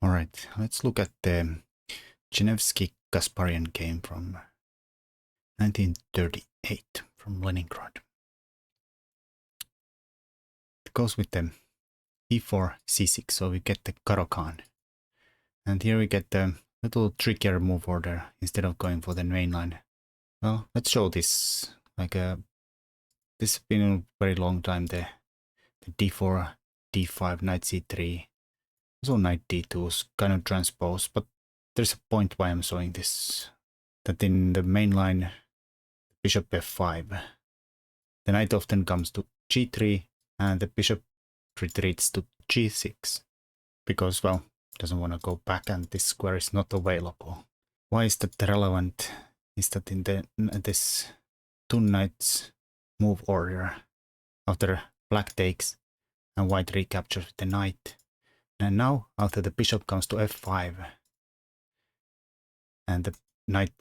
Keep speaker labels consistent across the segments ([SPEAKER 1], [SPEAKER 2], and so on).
[SPEAKER 1] Alright, let's look at the Zhenevsky-Kasparian game from 1938 from Leningrad. It goes with the e4, c6, so we get the Caro-Kann. And here we get the little trickier move order instead of going for the main line. Well, let's show this. This has been a very long time, the d4, d5, knight c3, also knight d2 is kind of transposed, but there's a point why I'm showing this. That in the main line, bishop f5, the knight often comes to g3 and the bishop retreats to g6 because, well, doesn't want to go back and this square is not available. Why is that relevant? Is that in this two knights move order, after black takes and white recaptures the knight, and now after the bishop comes to f5 and the knight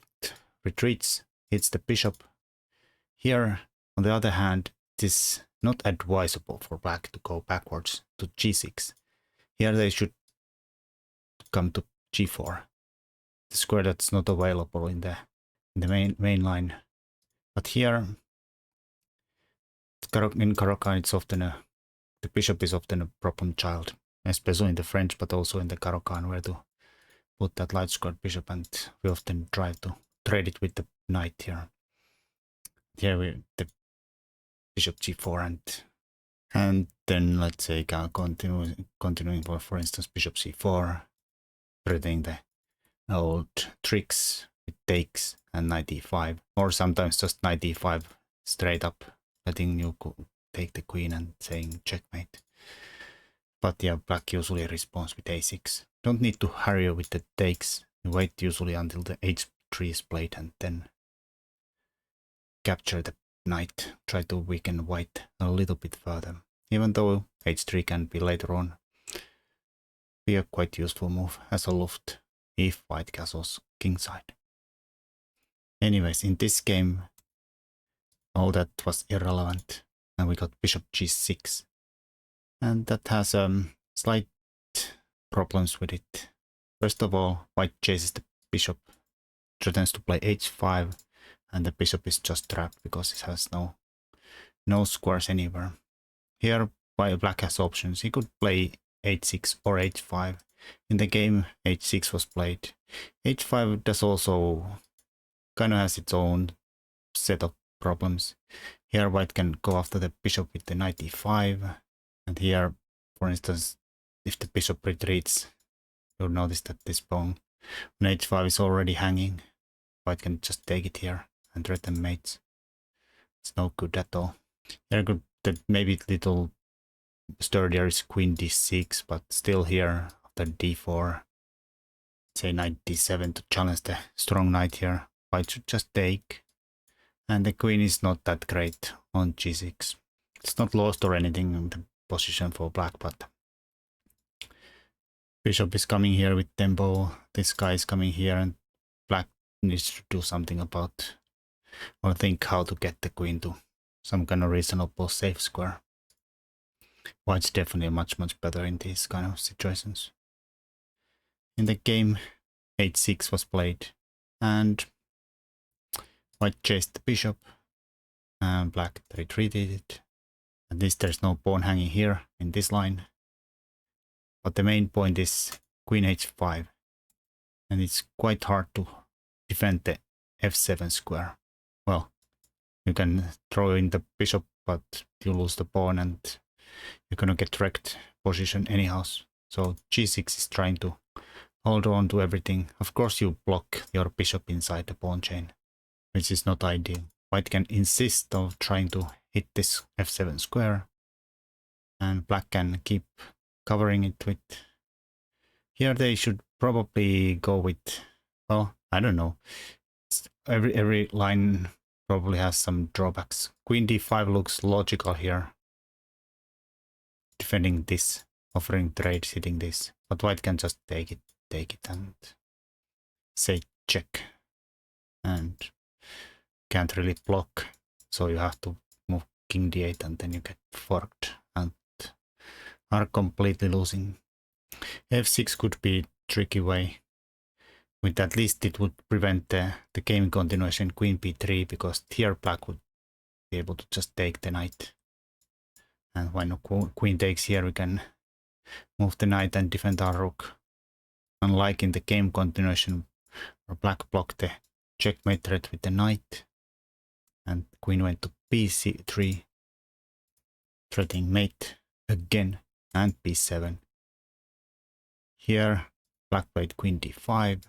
[SPEAKER 1] retreats, hits the bishop. Here, on the other hand, it is not advisable for black to go backwards to g6. Here they should come to g4, the square that's not available in the main line. But here, in Caro-Kann, it's often the bishop is often a problem child, especially in the French, but also in the Caro-Kann, where to put that light squared bishop, and we often try to trade it with the knight here. Here the bishop g4 and then let's say continuing for instance bishop c4, threading the old tricks with takes and knight e5, or sometimes just knight e5 straight up, letting you take the queen and saying checkmate. But yeah, black usually responds with a6. Don't need to hurry with the takes. You wait usually until the h3 is played and then capture the knight. Try to weaken white a little bit further. Even though h3 can be later on be a quite useful move as a loft if white castles kingside. Anyways, in this game, all that was irrelevant, and we got bishop g6, and that has slight problems with it. First of all, white chases the bishop, threatens to play h5, and the bishop is just trapped because it has no squares anywhere. Here, while black has options, he could play h6 or h5. In the game, h6 was played. h5 does also kind of has its own set of problems. Here, white can go after the bishop with the knight e5, and here, for instance, if the bishop retreats, you'll notice that this pawn on h5 is already hanging. White can just take it here and threaten mates. It's no good at all. Here could maybe little sturdier is queen d6, but still here after d4, say knight d7 to challenge the strong knight here. White should just take, and the queen is not that great on g6. It's not lost or anything in the position for black, but bishop is coming here with tempo. This guy is coming here, and black needs to do something about, or think how to get the queen to some kind of reasonable safe square. White's definitely much better in these kind of situations. In the game, h6 was played, and white chased the bishop, and black retreated it. At least there's no pawn hanging here in this line. But the main point is queen h5, and it's quite hard to defend the f7 square. Well, you can throw in the bishop, but you lose the pawn and you're gonna get wrecked position anyhow. So g6 is trying to hold on to everything. Of course you block your bishop inside the pawn chain, which is not ideal. White can insist on trying to hit this f7 square, and black can keep covering it with... Here they should probably go with, well, I don't know. Every line probably has some drawbacks. Queen d5 looks logical here, defending this, offering trades, hitting this, but white can just take it and say check, and can't really block, so you have to move king d8 and then you get forked and are completely losing. f6 could be a tricky way. With at least it would prevent the game continuation queen b3, because here black would be able to just take the knight. And when queen takes here, we can move the knight and defend our rook. Unlike in the game continuation, where black blocked the checkmate threat with the knight, and queen went to b3, threatening mate again, and b7. Here, black played queen d5,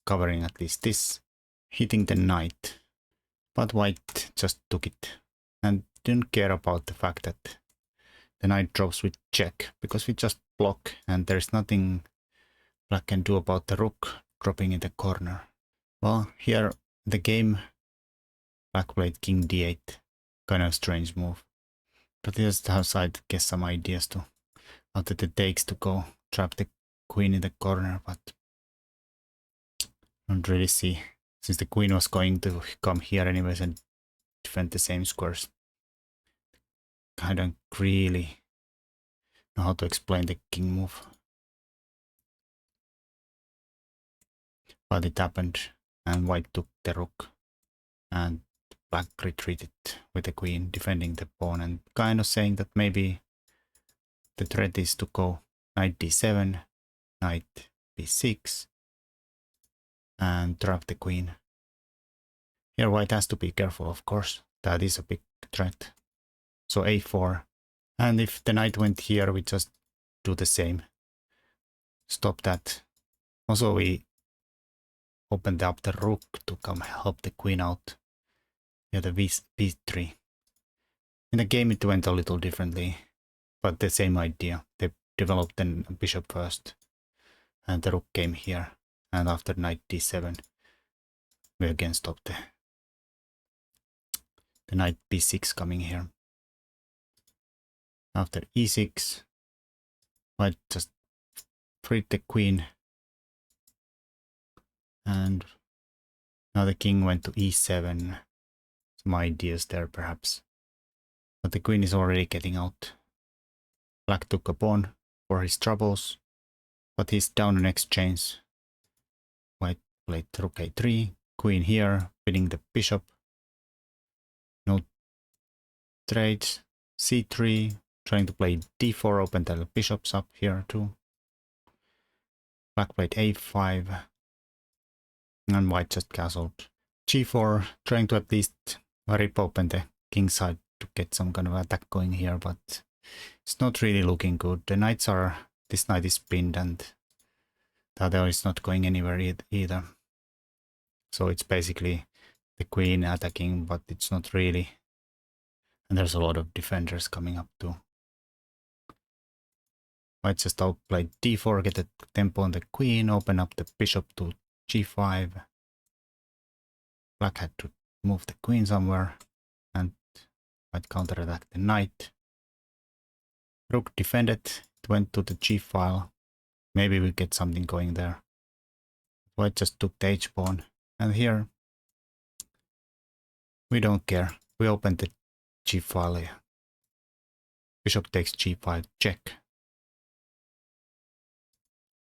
[SPEAKER 1] covering at least this, hitting the knight. But white just took it and didn't care about the fact that the knight drops with check, because we just block and there's nothing black can do about the rook dropping in the corner. Well, here the game, black played king d8, kind of strange move. But just has, I guess, some ideas to how that it takes to go trap the queen in the corner, but I don't really see, since the queen was going to come here anyways and defend the same squares. I don't really know how to explain the king move. But it happened, and white took the rook, and black retreated with the queen, defending the pawn, and kind of saying that maybe the threat is to go knight d7, knight b6, and trap the queen. Here white has to be careful, of course. That is a big threat. So a4. And if the knight went here, we just do the same. Stop that. Also, we opened up the rook to come help the queen out. Yeah, the b3. In the game it went a little differently, but the same idea. They developed the bishop first, and the rook came here. And after knight d7, we again stopped the knight b6 coming here. After e6, white just freed the queen, and now the king went to e7. Some ideas there perhaps, but the queen is already getting out. Black took a pawn for his troubles, but he's down on exchange. White played rook a3, queen here, pinning the bishop. No trades. c3, trying to play d4, open the bishops up here too. Black played a5, and white just castled. g4, trying to at least rip open the king side to get some kind of attack going here, but it's not really looking good. The knights are, this knight is pinned, and the other is not going anywhere either. So it's basically the queen attacking, but it's not really. And there's a lot of defenders coming up too. White just outplayed d4, get the tempo on the queen, open up the bishop to g5. Black had to move the queen somewhere, and white counterattacked the knight. Rook defended, it went to the g file. Maybe we get something going there. White just took the h-pawn, and here we don't care. We open the g file here. Bishop takes g5, check.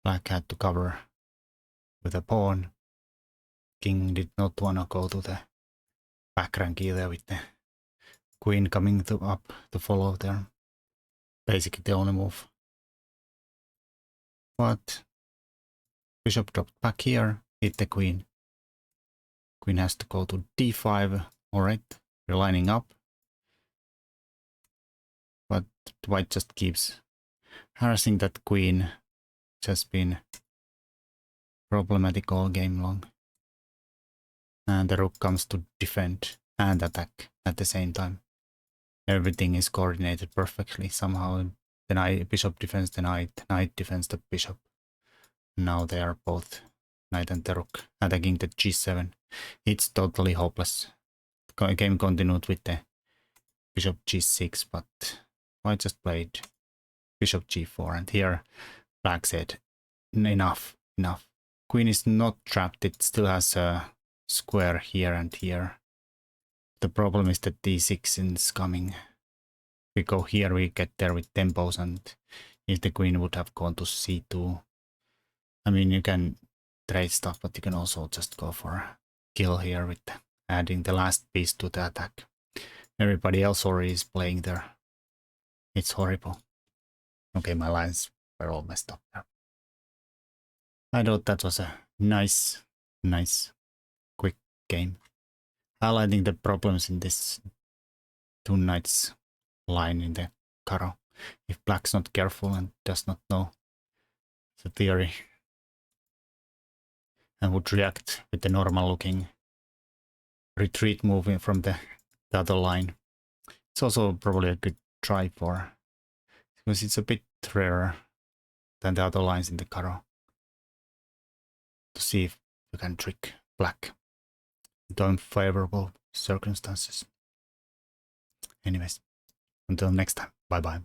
[SPEAKER 1] Black had to cover with a pawn. King did not want to go to the back rank either, with the queen coming up to follow there. Basically the only move. But bishop dropped back here, hit the queen. Queen has to go to d5. Alright, we're lining up. But white just keeps harassing that queen. It's just been problematic all game long. And the rook comes to defend and attack at the same time. Everything is coordinated perfectly. Somehow the bishop defends the knight, knight defends the bishop. Now they are both, knight and the rook, attacking the g7. It's totally hopeless. The game continued with the bishop g6, but white just played bishop g4, and here black said, enough. Queen is not trapped, it still has a square here and here. The problem is that d6 is coming. We go here, we get there with tempos, and if the queen would have gone to c2. I mean, you can trade stuff, but you can also just go for kill here with adding the last piece to the attack. Everybody else already is playing there. It's horrible. Okay, my lines were all messed up there. I thought that was a nice, quick game. Highlighting the problems in this two knights line in the Caro. If black's not careful and does not know the theory and would react with the normal looking retreat moving from the other line. It's also probably a good try for, because it's a bit rarer than the other lines in the Caro, to see if you can trick black into unfavorable circumstances. Anyways, until next time, bye bye.